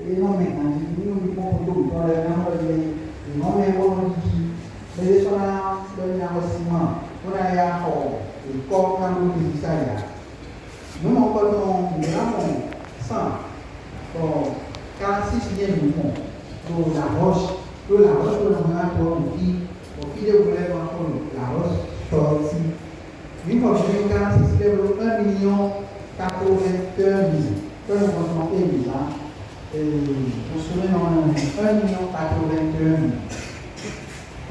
les noms maintenant, ils ont des poteaux, les noms, les sont là, les ciment, pour aller à le corps, quand nous les pissages. Nous, on parle de 46e mouvement, pour la roche, pour la roche, pour la au fil de gouvernement pour la roche sortie. Une fois que 46, c'est 1 million 82 000. Quand nous avons fait 1000 ans, nous sommes dans 1 million 82 000.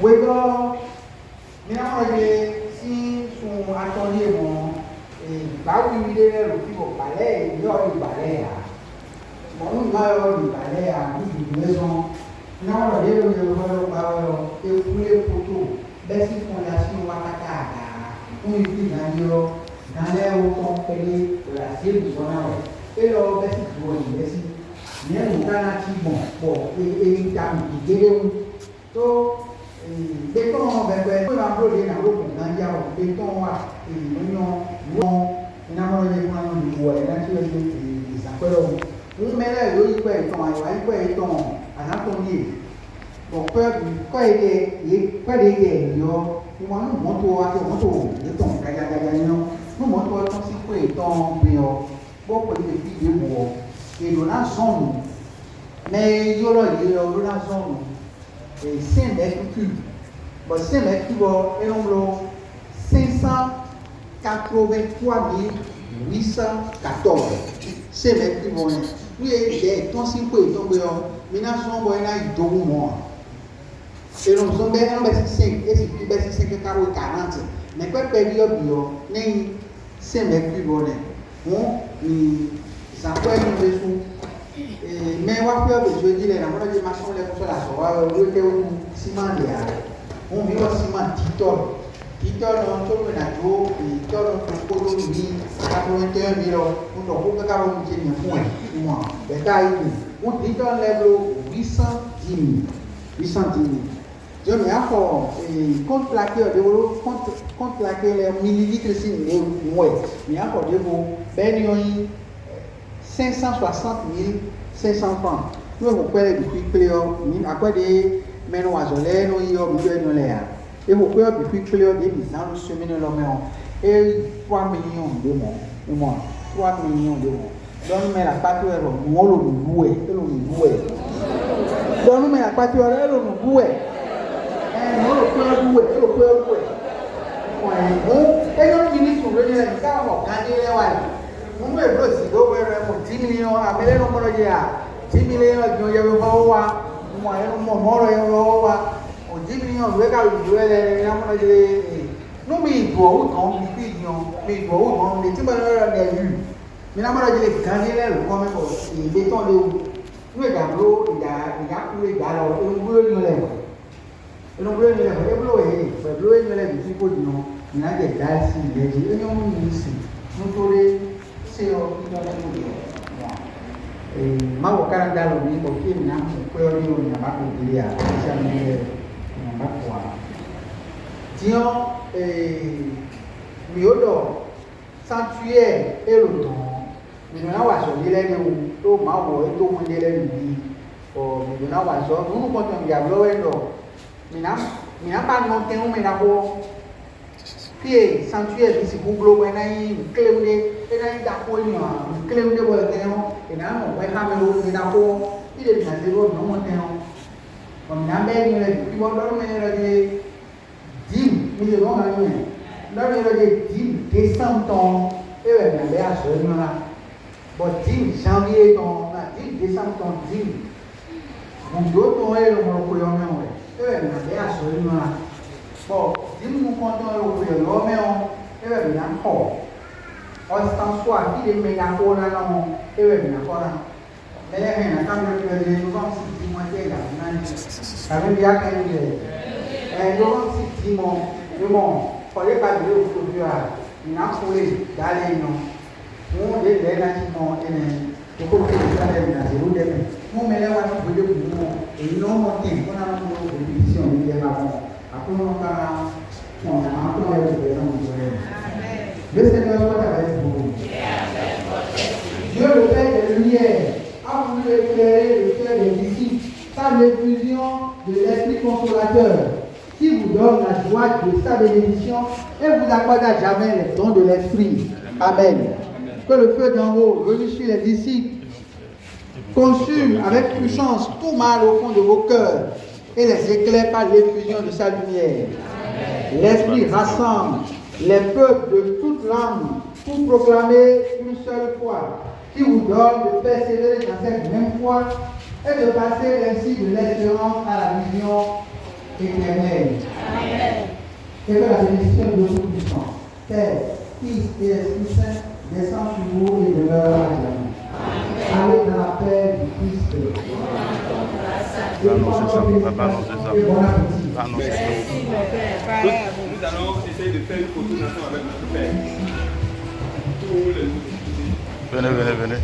Oui, donc, maintenant, si on attendait mon. Là où il y a le plus beau palais, il y a du balai. Bon, il y a du balai à une maison. Non, il y a le poteau, les fondations Wakaka, on utilise dans l'air où on fait de la cible du bonheur. Et là, on fait il y a un alternative bon, et il y a un donc, béton, on va faire un peu de béton, on met là, il y a un bon, quoi il est, quoi il est, nous montrons à nous montrons, nous montrons si quoi est ton bio, bon pour les filles de bois, et nous la zone, mais il y a la zone, et 5 mètres cubes, bon 5 mètres cubes, et on a 583 814, 5 mètres cubes, oui, il y a ton si quoi est ton bio, mais nous sommes bon là il doit moins. Et nous sommes bien en Bessie 5, et si tu Bessie 5 40, mais quoi période bio, n'est 5 mètres cubes, bon, ça peut être une raison. Mais on va faire des jeux, les gens qui marchent les choses là, on va le ciment derrière. On vit au ciment 10 tonnes. 10 tonnes, on tourne le nato, 10 tonnes, on peut le 81 000, on doit beaucoup de carreaux qui tiennent un point. Les cas, on 10 tonnes, les 810 000. 810 000. Je mets encore contre plaquer les millilitres si nous mais encore de vous, 560 500 francs. Nous avons fait des prix cléo, après des menus azolés, nous y avons vu nos l'air. Et vous pouvez des prix cléo des dans le semaine de l'homme et 3 millions de mois. 3 millions de mois. Donne-moi la pâture, nous allons nous louer. Donne-moi la pâture, nous allons nous louer. Nous le pouvons. Et nous ministres, nous avons gagné les ouailles. Nous avons 10 millions, à 10 millions, nous et donc, le Mina pas monter on met d'abord pied sanctuaire ici pour globe et clé et d'accord clé de bon et là on va camelo et d'accord il est bien zéro non monter on n'a même il va dormir le 10 millions d'années dormir le 10 décembre et bien là sur là bon 10 janvier ton 10 décembre 10 mon d'autres est le moyen bon, si nous comptons le l'homme, il va bien fort. On s'en soit, il est méga fort là, il va bien fort là. Mais les gens, quand nous avons 6 mois, ça veut dire qu'il y a Laurent Simon, le monde, pour les pas de l'eau, il a trouvé d'aller non. On est des nations et pour que les salles dans zéro demi. On met les voitures de l'eau et non monter, on a une division de l'eau. Après, on a encore le présent du le Seigneur soit avec vous. Dieu, le Père des Lumières, a voulu éclairer le cœur des disciples par l'effusion de l'Esprit Consolateur, qui vous donne la joie de sa bénédiction et vous accorde à jamais les dons de l'Esprit. Amen. Que le feu d'en haut, venu sur les disciples, consume avec puissance tout mal au fond de vos cœurs et les éclaire par l'effusion de sa lumière. L'Esprit rassemble les peuples de toute langue pour proclamer une seule foi, qui vous donne de persévérer dans cette même foi et de passer ainsi de l'espérance à la vision éternelle. Amen. Et que la bénédiction de notre puissance, Père, Fils et Esprit Saint, descend sur vous et demeure à jamais. Allez dans la paix du Christ. Nous allons essayer de faire une coordination avec notre Père. Venez. Venez.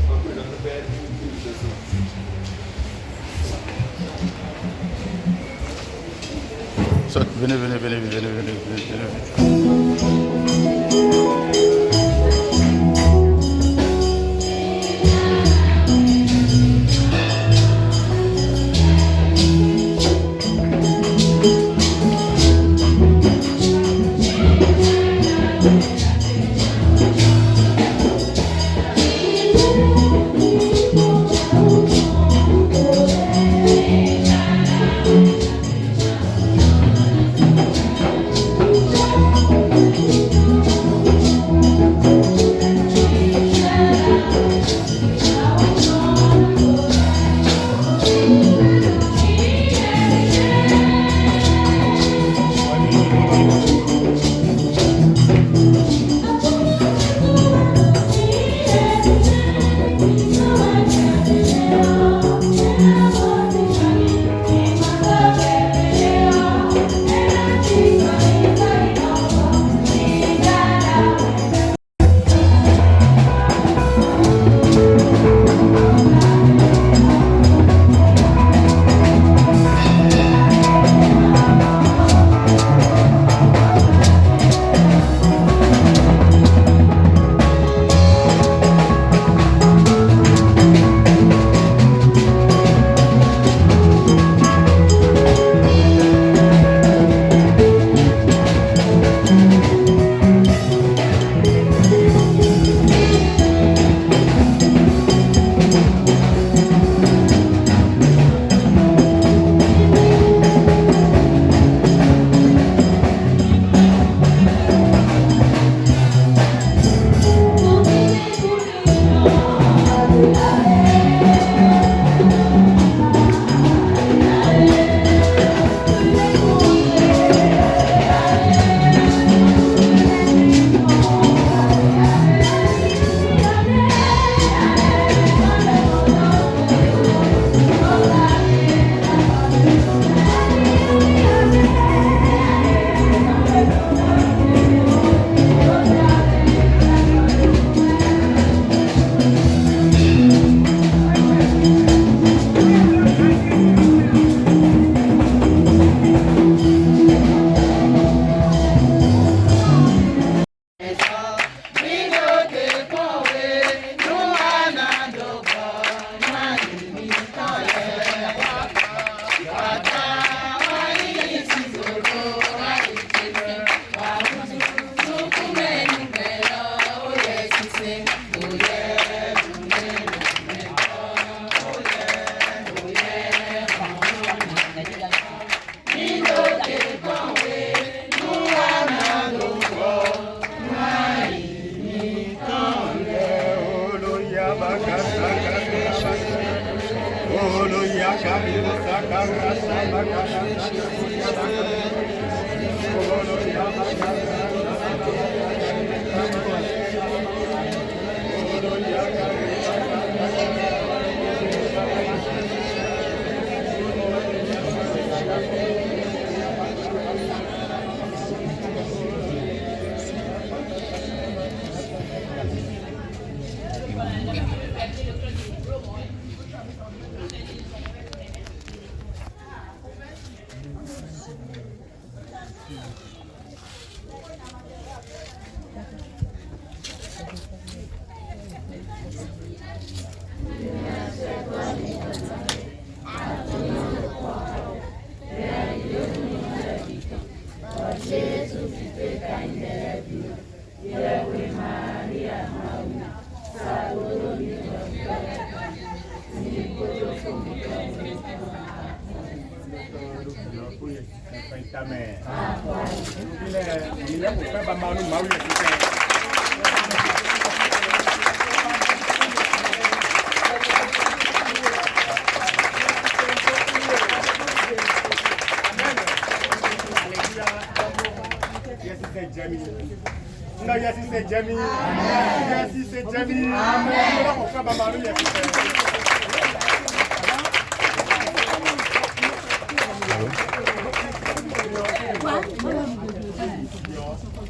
Yes, c'est Jamie. Yes, c'est Jamie. Amen.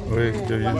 Oui, je viens.